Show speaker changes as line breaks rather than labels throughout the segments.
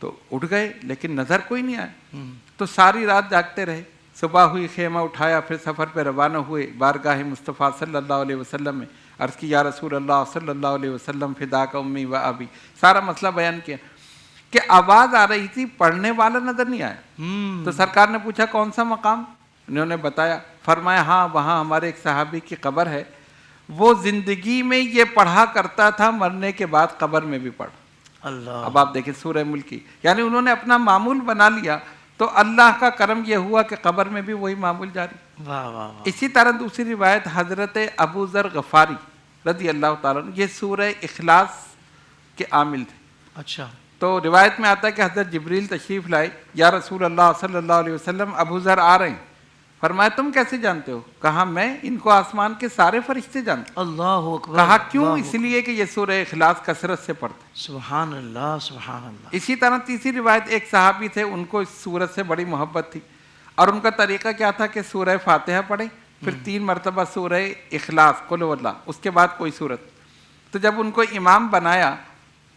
تو اٹھ گئے لیکن نظر کوئی نہیں آیا، تو ساری رات جاگتے رہے، صبح ہوئی خیمہ اٹھایا، پھر سفر پہ روانہ ہوئے، بارگاہ مصطفیٰ صلی اللہ علیہ وسلم میں عرض کی یا رسول اللہ صلی اللہ علیہ وسلم فداک امی و ابی، سارا مسئلہ بیان کیا کہ آواز آ رہی تھی، پڑھنے والا نظر نہیں آیا۔ تو سرکار نے پوچھا کون سا مقام؟ انہوں نے بتایا، فرمایا ہاں وہاں ہمارے ایک صحابی کی قبر ہے، وہ زندگی میں یہ پڑھا کرتا تھا، مرنے کے بعد قبر میں بھی پڑھ۔
اللہ،
اب آپ دیکھیں سورہ ملک کی، یعنی انہوں نے اپنا معمول بنا لیا، تو اللہ کا کرم یہ ہوا کہ قبر میں بھی وہی معمول جاری۔
واہ واہ واہ،
اسی طرح دوسری روایت حضرت ابو ذر غفاری رضی اللہ تعالیٰ عنہ، یہ سورہ اخلاص کے عامل تھے۔
اچھا،
تو روایت میں آتا ہے کہ حضرت جبریل تشریف لائے، یا رسول اللہ صلی اللہ علیہ وسلم ابو ذر آ رہے ہیں۔ فرمایا تم کیسے جانتے ہو؟ کہا میں ان کو آسمان کے سارے فرشتے جانتے ہیں۔
اللہ اکبر،
کہا کیوں؟
اللہ
اس لیے کہ یہ سورہ اخلاص کثرت سے پڑھتے ہیں۔
سبحان اللہ، سبحان اللہ۔
اسی طرح تیسری روایت، ایک صحابی تھے، ان کو اس سورت سے بڑی محبت تھی، اور ان کا طریقہ کیا تھا کہ سورہ فاتحہ پڑھیں، پھر 3 مرتبہ سورہ اخلاص قل هو اللہ، اس کے بعد کوئی سورت۔ تو جب ان کو امام بنایا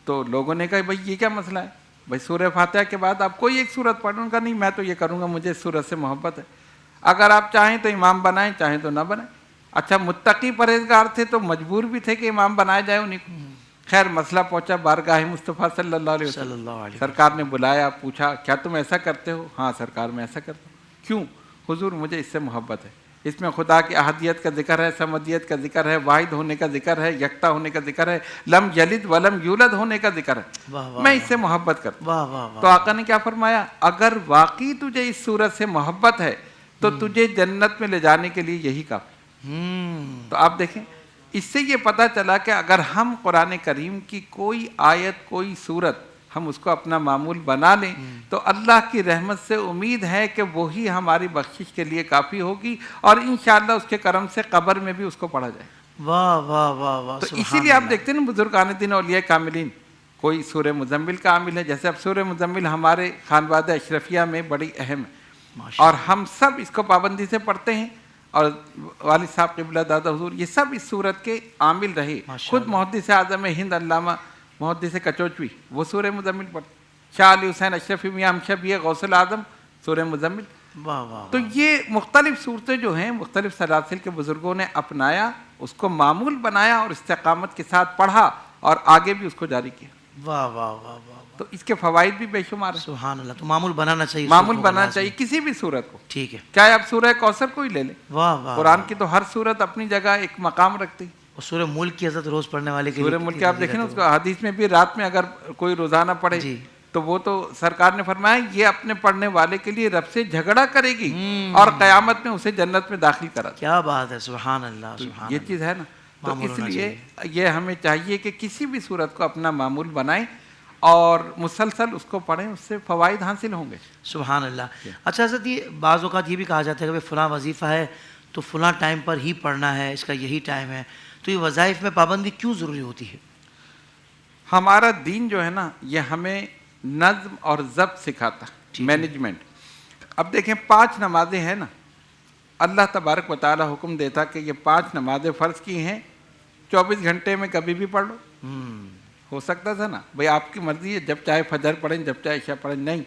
تو لوگوں نے کہا بھائی یہ کیا مسئلہ ہے، بھائی سورہ فاتحہ کے بعد آپ کوئی ایک سورت پڑھیں؟ ان کا نہیں، میں تو یہ کروں گا، مجھے اس سورت سے محبت ہے، اگر آپ چاہیں تو امام بنائیں، چاہیں تو نہ بنائیں۔ اچھا متقی پرہیزگار تھے تو مجبور بھی تھے کہ امام بنایا جائے انہیں کو۔ خیر مسئلہ پہنچا بارگاہ مصطفیٰ صلی اللہ علیہ
صلی
وسلم،
اللہ علیہ
سرکار نے بلایا، پوچھا کیا تم ایسا کرتے ہو؟ ہاں سرکار میں ایسا کرتا ہوں۔ کیوں؟ حضور مجھے اس سے محبت ہے، اس میں خدا کی احدیت کا ذکر ہے، سمدیت کا ذکر ہے، واحد ہونے کا ذکر ہے، یکتا ہونے کا ذکر ہے، لم یلد ولم یولد ہونے کا ذکر ہے،
واہ واہ،
میں اس سے محبت کرتا ہوں۔
واہ واہ واہ،
تو آقا نے کیا فرمایا؟ اگر واقعی تجھے اس صورت سے محبت ہے تو تجھے جنت میں لے جانے کے لیے یہی کافی۔ تو آپ دیکھیں اس سے یہ پتہ چلا کہ اگر ہم قرآن کریم کی کوئی آیت، کوئی صورت ہم اس کو اپنا معمول بنا لیں تو اللہ کی رحمت سے امید ہے کہ وہی ہماری بخشش کے لیے کافی ہوگی، اور انشاءاللہ اس کے کرم سے قبر میں بھی اس کو پڑھا جائے۔
واہ واہ واہ واہ،
تو
سبحان
اسی لیے آپ
اللہ۔
دیکھتے ہیں نا بزرگان دین اولیاء کاملین، کوئی سورہ مزمل کا عامل ہے، جیسے اب سورہ مزمل ہمارے خانوادہ اشرفیہ میں بڑی اہم ہے،
ماشاء
اور ہم سب اس کو پابندی سے پڑھتے ہیں، اور والد صاحب قبلہ دادا حضور یہ سب اس صورت کے عامل رہے۔ خود محدث اعظم ہند علامہ محدث کچوچوی وہ سورہ مزمل پڑھتے، شاہ علی حسین اشرفی میاں ہمشب یہ غوث العظم سورہ مزمل۔
واہ واہ،
تو یہ مختلف صورتیں جو ہیں مختلف سلاسل کے بزرگوں نے اپنایا، اس کو معمول بنایا اور استقامت کے ساتھ پڑھا، اور آگے بھی اس کو جاری کیا۔
واہ واہ واہ واہ،
تو اس کے فوائد بھی بے شمار ہیں۔
سبحان اللہ۔ تو معمول بنانا چاہیے،
معمول
صورتوں کو
بنانا
لازمی۔
چاہیے کسی بھی صورت کو،
ٹھیک ہے،
چاہے آپ سورہ کوثر کو ہی لے لیں،
واہ واہ،
قرآن کی تو ہر صورت اپنی جگہ ایک مقام رکھتی۔
اور سورہ ملک کی حضرت روز پڑھنے والے کے
سورہ
لیے
ملک
کتنی
آپ دیکھیں نا، اس
فضیلت
کو حدیث میں بھی رات میں اگر کوئی روزانہ پڑھے
جی،
تو وہ تو سرکار نے فرمایا یہ اپنے پڑھنے والے کے لیے رب سے جھگڑا کرے گی اور قیامت میں اسے جنت میں داخل کرا دے۔
کیا بات ہے، سبحان اللہ، سبحان
یہ
اللہ۔
چیز ہے نا، تو
معمول
اس
ہونا
لیے یہ ہمیں چاہیے کہ کسی بھی صورت کو اپنا معمول بنائیں اور مسلسل اس کو پڑھیں، اس سے فوائد حاصل ہوں گے۔
سبحان اللہ۔ اچھا حضرت، یہ بعض اوقات یہ بھی کہا جاتا ہے کہ فلاں وظیفہ ہے تو فلاں ٹائم پر ہی پڑھنا ہے، اس کا یہی ٹائم ہے، تو یہ وظائف میں پابندی کیوں ضروری ہوتی ہے؟
ہمارا دین جو ہے نا یہ ہمیں نظم اور ضبط سکھاتا ہے، مینجمنٹ۔ اب دیکھیں 5 نمازیں ہیں نا، اللہ تبارک و تعالی حکم دیتا کہ یہ 5 نمازیں فرض کی ہیں، 24 گھنٹے میں کبھی بھی پڑھ لو۔ ہو سکتا تھا نا بھئی آپ کی مرضی ہے، جب چاہے فجر پڑھیں، جب چاہے عشاء پڑھیں، نہیں،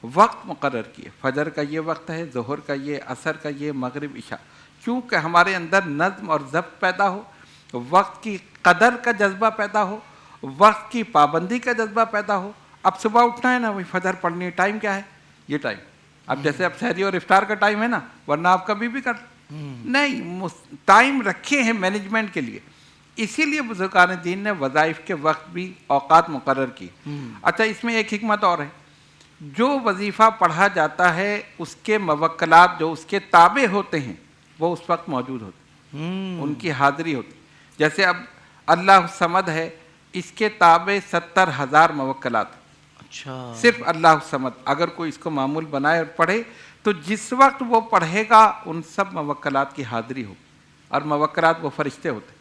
وقت مقرر کیے، فجر کا یہ وقت ہے، ظہر کا یہ، عصر کا یہ، مغرب عشاء، کیونکہ ہمارے اندر نظم اور ضبط پیدا ہو، وقت کی قدر کا جذبہ پیدا ہو، وقت کی پابندی کا جذبہ پیدا ہو۔ اب صبح اٹھنا ہے نا، وہی فجر پڑھنی ہے، ٹائم کیا ہے؟ یہ ٹائم۔ اب جیسے اب سحری اور افطار کا ٹائم ہے نا، ورنہ آپ کبھی بھی کر نہیں، ٹائم رکھے ہیں مینجمنٹ کے لیے۔ اسی لیے بزرگان دین نے وظائف کے وقت بھی اوقات مقرر کی۔ اچھا اس میں ایک حکمت اور ہے، جو وظیفہ پڑھا جاتا ہے اس کے موکلات جو اس کے تابع ہوتے ہیں وہ اس وقت موجود ہوتے ہیں، ان کی حاضری ہوتی۔ جیسے اب اللہ الصمد ہے، اس کے تابع 70,000 موکلات،
اچھا،
صرف اللہ الصمد۔ اگر کوئی اس کو معمول بنائے اور پڑھے تو جس وقت وہ پڑھے گا ان سب موکلات کی حاضری ہو، اور موکلات وہ فرشتے ہوتے ہیں۔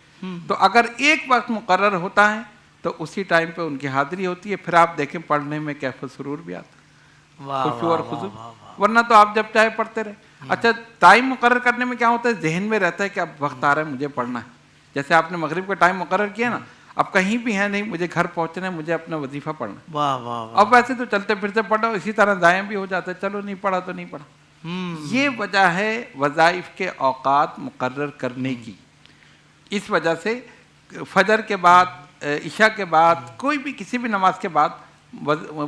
تو اگر ایک وقت مقرر ہوتا ہے تو اسی ٹائم پہ ان کی حاضری ہوتی ہے، پھر آپ دیکھیں پڑھنے میں کیف و سرور بھی آتا ہے، خشوع اور خضوع، ورنہ تو آپ جب چاہے پڑھتے رہے۔ اچھا ٹائم مقرر کرنے میں کیا ہوتا ہے، ذہن میں رہتا ہے کہ اب وقت آ رہا ہے مجھے پڑھنا ہے۔ جیسے آپ نے مغرب کا ٹائم مقرر کیا نا، اب کہیں بھی ہے نہیں، مجھے گھر پہنچنا ہے، مجھے اپنا وظیفہ پڑھنا ہے.
واہ واہ واہ.
اب ویسے تو چلتے پھرتے پڑھو، اسی طرح ضائع بھی ہو جاتا ہے، چلو نہیں پڑھا تو نہیں پڑھا. یہ وجہ ہے وظائف کے اوقات مقرر کرنے کی. اس وجہ سے فجر کے بعد، عشاء کے بعد، کوئی بھی کسی بھی نماز کے بعد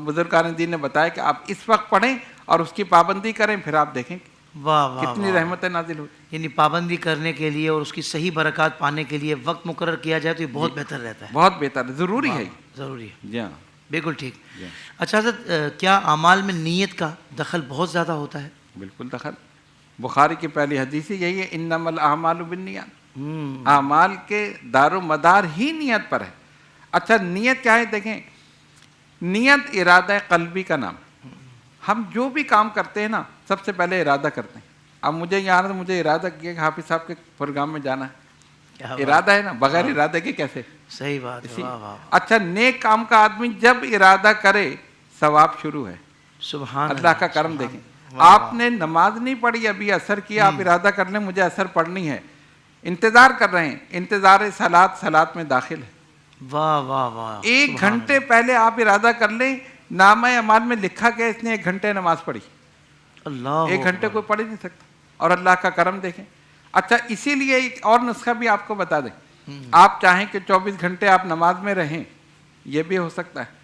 بزرگان دین نے بتایا کہ آپ اس وقت پڑھیں اور اس کی پابندی کریں، پھر آپ دیکھیں
واہ واہ
کتنی رحمتیں نازل ہوتی.
یعنی پابندی کرنے کے لیے اور اس کی صحیح برکات پانے کے لیے وقت مقرر کیا جائے تو یہ بہت بہتر رہتا ہے.
بہت بہتر ہے، ضروری ہے.
ضروری ہے.
جی ہاں،
بالکل ٹھیک. اچھا حضرت، کیا اعمال میں نیت کا دخل بہت زیادہ ہوتا ہے؟
بالکل دخل. بخاری کی پہلی حدیث یہی ہے، انما الاعمال بالنیات. اعمال کے دار و مدار ہی نیت پر ہے. اچھا نیت کیا ہے؟ دیکھیں، نیت ارادہ قلبی کا نام. ہم جو بھی کام کرتے ہیں نا، سب سے پہلے ارادہ کرتے ہیں. اب مجھے یہاں مجھے ارادہ کیا کہ حافظ صاحب کے پروگرام میں جانا ہے، ارادہ ہے نا، بغیر ارادے کے کیسے؟
صحیح بات ہے. واہ واہ.
اچھا نیک کام کا آدمی جب ارادہ کرے ثواب شروع ہے.
سبحان
اللہ کا کرم دیکھیں. آپ نے نماز نہیں پڑھی، ابھی اثر کیا، آپ ارادہ کر لیں مجھے اثر پڑھنی ہے، انتظار کر رہے ہیں، انتظار صلاۃ میں داخل ہے.
واہ واہ واہ.
1 گھنٹے پہلے آپ ارادہ کر لیں، نامہ اعمال میں لکھا گیا اس نے 1 گھنٹے نماز پڑھی.
اللہ
1 گھنٹے کوئی پڑھ ہی نہیں سکتا. اور اللہ کا کرم دیکھیں. اچھا اسی لیے ایک اور نسخہ بھی آپ کو بتا دیں. آپ چاہیں کہ 24 گھنٹے آپ نماز میں رہیں، یہ بھی ہو سکتا ہے.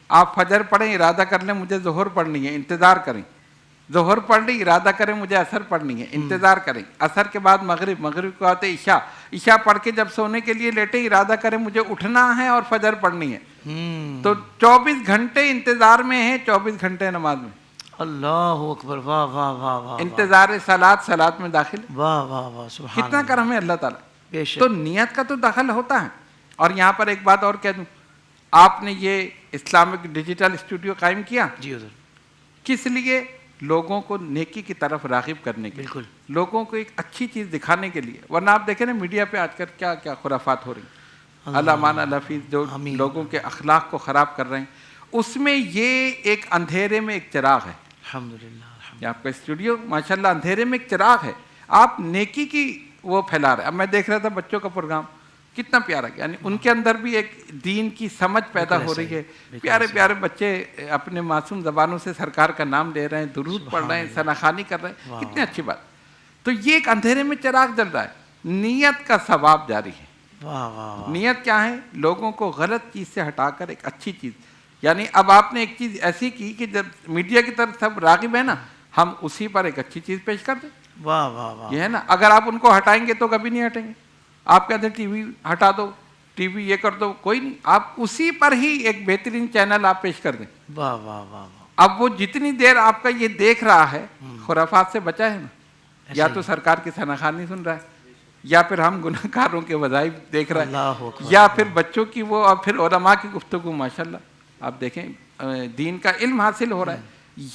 آپ فجر پڑھیں، ارادہ کر لیں مجھے ظہر پڑھنی ہے، انتظار کریں. ظہر پڑھ لی، ارادہ کریں مجھے عصر پڑھنی ہے، انتظار کریں. عصر کے بعد مغرب کو آتے عشاء پڑھ کے جب سونے کے لیے لیٹے، ارادہ کریں مجھے اٹھنا ہے اور فجر پڑھنی ہے. تو 24 گھنٹے انتظار میں ہیں، 24 گھنٹے نماز میں.
اللہ اکبر. واہ واہ واہ واہ.
انتظار صلاۃ میں داخل.
واہ واہ واہ. سبحان
کتنا کرم ہے اللہ تعالیٰ.
بے شک.
تو نیت کا تو دخل ہوتا ہے. اور یہاں پر ایک بات اور کہہ دوں، آپ نے یہ اسلامک ڈیجیٹل اسٹوڈیو قائم کیا
جی حضور.
کس لیے؟ لوگوں کو نیکی کی طرف راغب کرنے کے لیے،
بالکل.
لوگوں کو ایک اچھی چیز دکھانے کے لیے. ورنہ آپ دیکھیں نا میڈیا پہ آج کل کیا کیا خرافات ہو رہی ہیں، اللہ مان الحفیظ، جو لوگوں کے اخلاق کو خراب کر رہے ہیں. اس میں یہ ایک اندھیرے میں ایک چراغ ہے.
الحمدللہ.
یہ آپ کا اسٹوڈیو ماشاءاللہ اندھیرے میں ایک چراغ ہے. آپ نیکی کی وہ پھیلا رہے. اب میں دیکھ رہا تھا بچوں کا پروگرام، کتنا پیارا. یعنی ان کے اندر بھی ایک دین کی سمجھ پیدا ہو رہی ہے. پیارے پیارے بچے اپنے معصوم زبانوں سے سرکار کا نام لے رہے ہیں، درود پڑھ رہے ہیں، ثناخوانی کر رہے ہیں. کتنی اچھی بات. تو یہ ایک اندھیرے میں چراغ جل رہا ہے. نیت کا ثواب جاری ہے.
واہ واہ.
نیت کیا ہے؟ لوگوں کو غلط چیز سے ہٹا کر ایک اچھی چیز. یعنی اب آپ نے ایک چیز ایسی کی کہ جب میڈیا کی طرف سب راغب ہے نا، ہم اسی پر ایک اچھی چیز پیش کر دیں.
واہ واہ واہ.
یہ ہے نا. اگر آپ ان کو ہٹائیں گے تو کبھی نہیں ہٹیں گے. آپ کہتے ہیں ٹی وی ہٹا دو، ٹی وی یہ کر دو، کوئی نہیں. آپ اسی پر ہی ایک بہترین چینل آپ پیش کر دیں.
واہ واہ واہ.
اب وہ جتنی دیر آپ کا یہ دیکھ رہا ہے خرافات سے بچا ہے نا. یا تو سرکار کی ثناخوانی سن رہا ہے، یا پھر ہم گناہ کاروں کے وظائف دیکھ رہے ہیں، یا پھر بچوں کی وہ، اور پھر علماء کی گفتگو. ماشاءاللہ آپ دیکھیں دین کا علم حاصل ہو رہا ہے.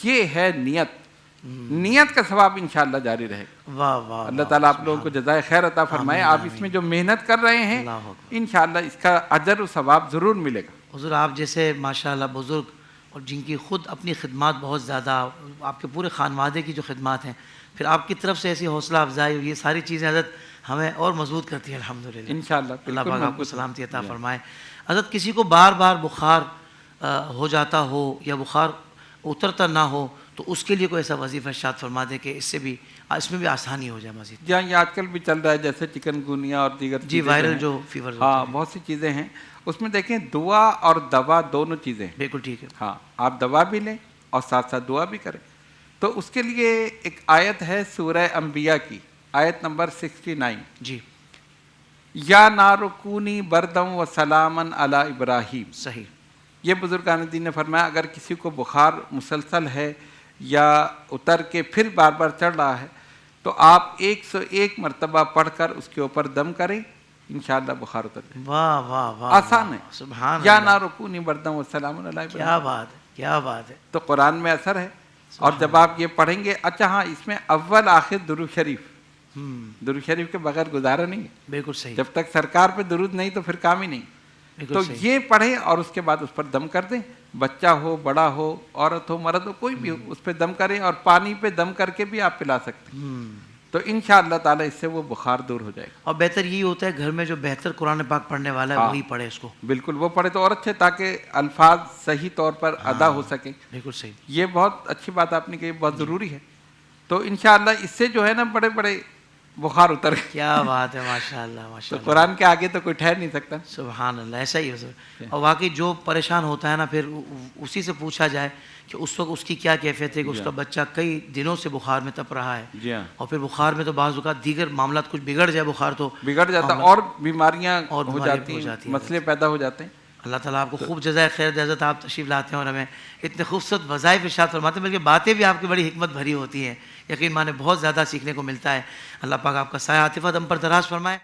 یہ ہے نیت. نیت کا ثواب انشاءاللہ جاری رہے گا.
واہ واہ.
اللہ تعالیٰ آپ لوگوں کو جزائے خیر عطا فرمائے. آپ اس میں جو محنت کر رہے ہیں انشاءاللہ اس کا اجر و ثواب ضرور ملے گا.
حضور آپ جیسے ماشاءاللہ بزرگ، اور جن کی خود اپنی خدمات بہت زیادہ، آپ کے پورے خانوادے کی جو خدمات ہیں، پھر آپ کی طرف سے ایسی حوصلہ افزائی، یہ ساری چیزیں حضرت ہمیں اور مضبوط کرتی ہیں الحمدللہ.
انشاءاللہ
اللہ پاک آپ کو سلامتی عطا فرمائے. حضرت کسی کو بار بار بخار ہو جاتا ہو یا بخار اترتا نہ ہو تو اس کے لیے کوئی ایسا وظیفہ ارشاد فرما دے کہ اس میں بھی آسانی ہو جائے مزید.
جہاں یہ آج کل بھی چل رہا ہے جیسے چکن گونیا اور دیگر
جی وائرل جو فیور.
ہاں بہت سی چیزیں ہیں. اس میں دیکھیں دعا اور دوا دونوں چیزیں ہیں.
بالکل ٹھیک ہے.
ہاں آپ دوا بھی لیں اور ساتھ ساتھ دعا بھی کریں. تو اس کے لیے ایک آیت ہے سورہ انبیاء کی، آیت نمبر 69.
جی.
یا نار کونی بردم و سلامن علی ابراہیم.
صحیح.
یہ بزرگان دین نے فرمایا اگر کسی کو بخار مسلسل ہے یا اتر کے پھر بار بار چڑھ رہا ہے تو آپ 101 مرتبہ پڑھ کر اس کے اوپر دم کریں، انشاءاللہ بخار اتر جائے.
واہ واہ واہ.
آسان ہے.
سبحان
یا
اللہ.
نار کونی بردم و سلامن علی ابراہیم.
کیا بات ہے، کیا بات ہے.
تو قرآن میں اثر ہے. اور جب آپ یہ پڑھیں گے، اچھا ہاں اس میں اول آخر درود شریف، درود شریف کے بغیر گزارا نہیں ہے.
بالکل صحیح.
جب تک سرکار پہ درود نہیں تو پھر کام ہی نہیں. تو یہ پڑھیں اور اس کے بعد اس پر دم کر دیں. بچہ ہو، بڑا ہو، عورت ہو، مرد ہو، کوئی بھی ہو، اس پہ دم کریں. اور پانی پہ دم کر کے بھی آپ پلا سکتے ہیں. تو انشاءاللہ تعالی اس سے وہ بخار دور ہو جائے گا.
اور بہتر یہی ہوتا ہے گھر میں جو بہتر قرآن پاک پڑھنے والا ہے وہی پڑھے اس کو.
بالکل وہ پڑھے تو اور اچھے، تاکہ الفاظ صحیح طور پر ادا ہو سکیں.
بالکل صحیح.
یہ بہت اچھی بات آپ نے کہی، بہت ضروری ہے. تو انشاءاللہ اس سے جو ہے نا بڑے بڑے بخار اتر گئے.
کیا بات ہے، ماشاء اللہ ماشاء
تو
اللہ.
قرآن کے آگے تو کوئی ٹھہر نہیں سکتا.
سبحان اللہ، ایسا ہی ہے. اور واقعی جو پریشان ہوتا ہے نا، پھر اسی سے پوچھا جائے کہ اس وقت اس کی کیا کیفیت ہے کہ اس کا بچہ کئی دنوں سے بخار میں تپ رہا ہے.
جی ہاں،
اور پھر بخار میں تو بعض اوقات دیگر معاملات کچھ بگڑ جائے، بخار تو
بگڑ جاتا اور بیماریاں
اور
ہو
بیماریاں
جاتی
ہو
ہیں،
جاتی ہیں.
مسئلے پیدا ہو جاتے ہیں.
اللہ تعالیٰ آپ کو خوب جزائے خیر دے. حضرت آپ تشریف لاتے ہیں اور ہمیں اتنے خوبصورت وظائف ارشاد فرماتے ہیں، بلکہ باتیں بھی آپ کی بڑی حکمت بھری ہوتی ہیں. یقین مانے بہت زیادہ سیکھنے کو ملتا ہے. اللہ پاک آپ کا سایہ عاطفت ہم پر دراز فرمائے.